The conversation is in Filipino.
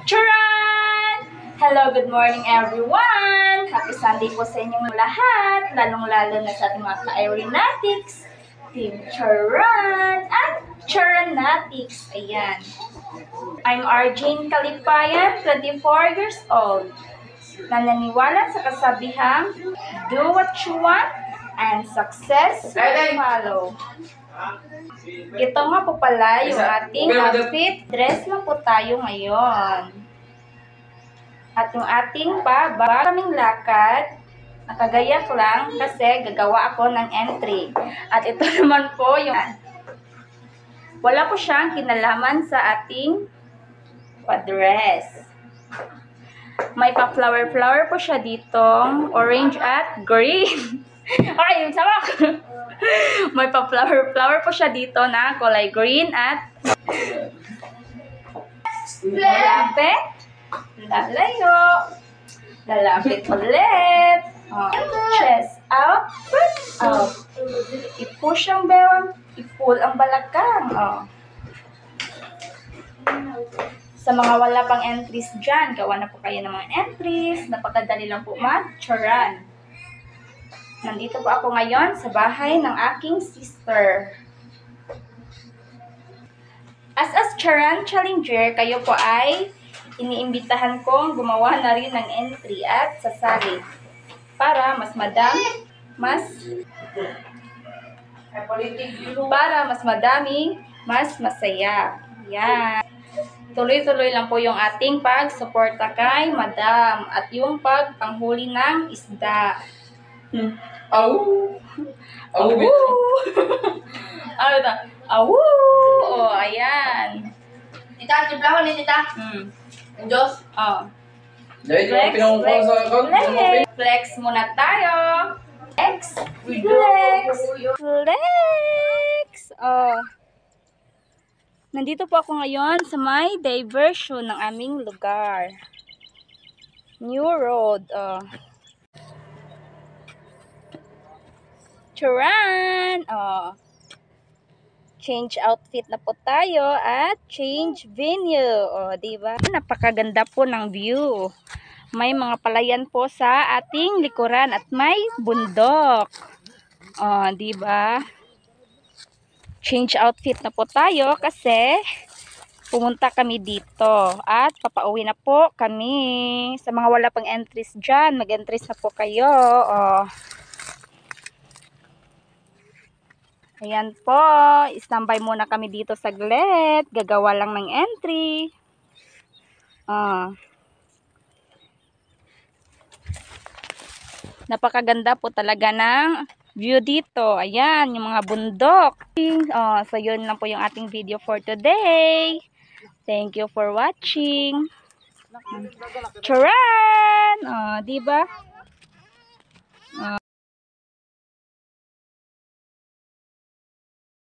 Charan! Hello, good morning everyone! Happy Sunday po sa inyong lahat, lalong-lalo na sa ating mga ka-aeronautics, Team Charan at Charanatics. Ayan. I'm Arjane Kalipayan, 24 years old. Nananiwala sa kasabihang, do what you want and success will follow. Ito nga po pala yung ating outfit. Dress lang po tayo ngayon. At yung ating kaming lakad, nakagayak lang kasi gagawa ako ng entry. At ito naman po yung... Wala po siyang kinalaman sa ating pa-dress. May pa-flower-flower po siya ditong orange at green. Okay, sama ko. May pa-flower-flower po siya dito na kulay green at lalapit, lalayo, lalapit ulit. Chest out, press out. I-push ang bewang, i-pull ang balakang. Sa mga wala pang entries dyan, gawa na po kayo ng mga entries. Napakadali lang po mag-charan. Nandito po ako ngayon sa bahay ng aking sister. As a charan challenger, kayo po ay iniimbitahan kong gumawa na rin ng entry at sasali para mas madami, mas masaya. Yan. Tuloy-tuloy lang po yung ating pag-suporta kay Madam at yung pagpanghuli ng isda. Awu! Awu! Ano ito? Awu! Oh, ayan. Tita, tiplahon ni tita. Diyos. Oh. Flex muna tayo. Flex. Oh. Nandito po ako ngayon sa may diversion ng aming lugar. New Road. Oh. Charan! Oh. Change outfit na po tayo at change venue. Oh, diba? Napakaganda po ng view. May mga palayan po sa ating likuran at may bundok. Oh, diba? Change outfit na po tayo kasi pumunta kami dito at papauwi na po kami. Sa mga wala pang entries dyan, mag-entries na po kayo. Oh. Ayan po, standby muna kami dito saglit. Gagawa lang ng entry. Napakaganda po talaga ng view dito. Ayan, yung mga bundok. So yun lang po yung ating video for today. Thank you for watching. Charan! Diba?